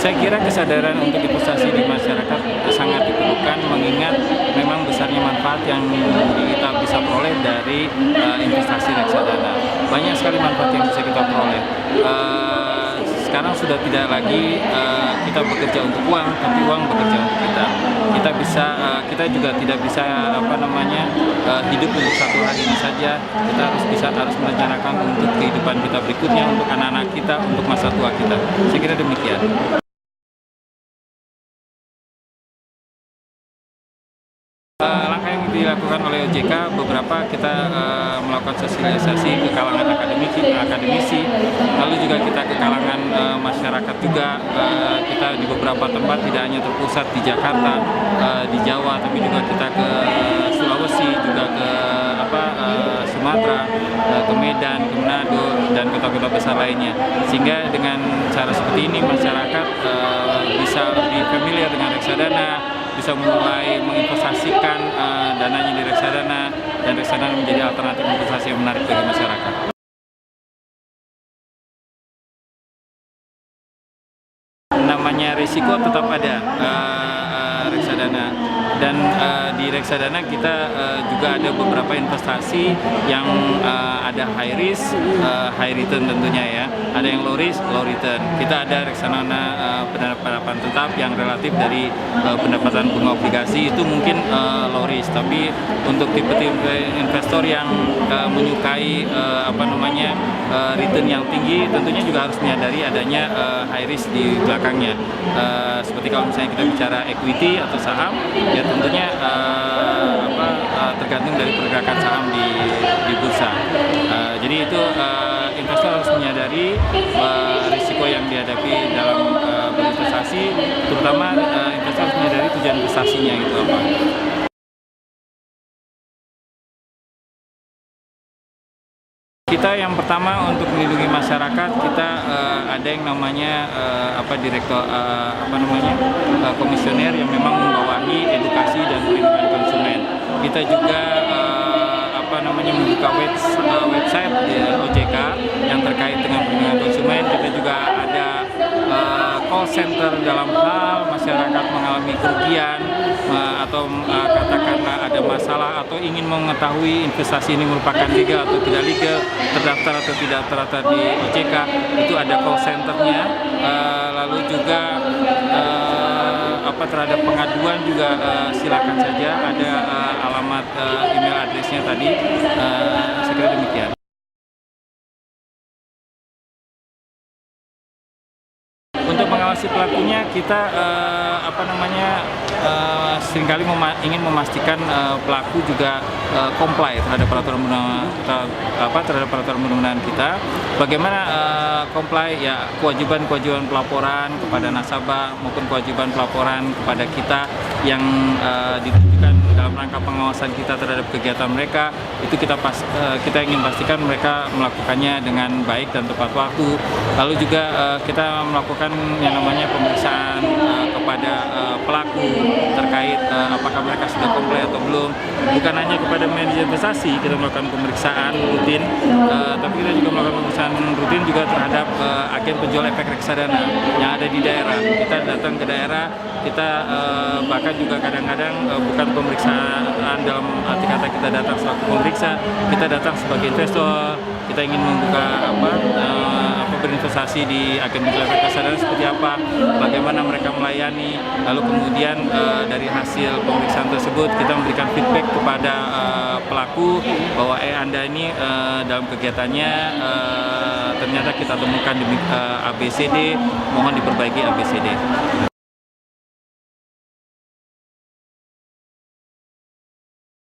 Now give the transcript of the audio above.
Saya kira kesadaran untuk investasi di masyarakat sangat diperlukan, mengingat memang besarnya manfaat yang kita bisa peroleh dari investasi reksadana. Banyak sekali manfaat yang bisa kita peroleh. Sekarang sudah tidak lagi kita bekerja untuk uang, tapi uang bekerja untuk kita. Kita juga tidak bisa hidup untuk satu hari ini saja. Kita harus merencanakan untuk kehidupan kita berikutnya, untuk anak-anak kita, untuk masa tua kita. Saya kira demikian. Langkah yang dilakukan oleh OJK, beberapa kita melakukan sosialisasi ke kalangan akademisi, lalu juga kita ke kalangan masyarakat juga. Kita di beberapa tempat tidak hanya terpusat di Jakarta, di Jawa, tapi juga kita ke Sulawesi, juga ke Sumatera, ke Medan, ke Manado, dan kota-kota besar lainnya. Sehingga dengan cara seperti ini masyarakat bisa lebih familiar dengan reksadana, bisa mulai menginvestasikan dananya di reksadana, dan reksadana menjadi alternatif investasi yang menarik bagi masyarakat. Namanya risiko tetap ada reksadana, dan di reksadana kita juga ada beberapa investasi yang ada high risk, high return tentunya ya. Ada yang low risk, low return. Kita ada reksadana pendapatan tetap yang relatif dari pendapatan bunga obligasi itu mungkin low risk, tapi untuk tipe-tipe investor yang menyukai return yang tinggi, tentunya juga harus menyadari adanya high risk di belakangnya. Seperti kalau misalnya kita bicara equity atau saham, ya tentunya tergantung dari pergerakan saham di bursa. Jadi itu investor harus menyadari risiko yang dihadapi dalam berinvestasi, terutama investor harus menyadari tujuan investasinya gitu apa. Kita yang pertama untuk melindungi masyarakat, kita ada yang namanya komisioner yang memang membawahi edukasi dan perlindungan konsumen. Kita juga membuka website di OJK yang terkait dengan perlindungan konsumen. Kita juga ada call center dalam hal masyarakat mengalami kerugian atau katakanlah ada masalah atau ingin mengetahui investasi ini merupakan legal atau tidak legal, terdaftar atau tidak terdaftar di OJK, itu ada call centernya. Lalu juga terhadap pengaduan juga silakan saja, ada alamat email addressnya tadi. Saya kira demikian. Untuk mengawasi pelakunya, kita seringkali ingin memastikan pelaku juga comply terhadap peraturan perundang-undangan kita. Bagaimana comply? Ya, kewajiban pelaporan kepada nasabah maupun kewajiban pelaporan kepada kita yang ditujukan dalam rangka pengawasan kita terhadap kegiatan mereka, itu kita ingin pastikan mereka melakukannya dengan baik dan tepat waktu. Lalu juga kita melakukan yang namanya pemeriksaan kepada pelaku terkait apakah mereka sudah comply atau belum. Bukan hanya kepada manajer investasi kita melakukan pemeriksaan rutin, tapi kita juga melakukan pemeriksaan rutin juga terhadap agen penjual efek reksadana yang ada di daerah. Kita datang ke daerah, kita bahkan juga kadang-kadang bukan pemeriksaan dalam arti kata kita datang sebagai pemeriksa, kita datang sebagai investor. Kita ingin membuka berinvestasi di agen penjual efek reksadana seperti apa, bagaimana mereka melayani, lalu kemudian dari hasil pemeriksaan tersebut kita memberikan feedback kepada pelaku bahwa Anda ini dalam kegiatannya ternyata kita temukan ABCD, mohon diperbaiki ABCD.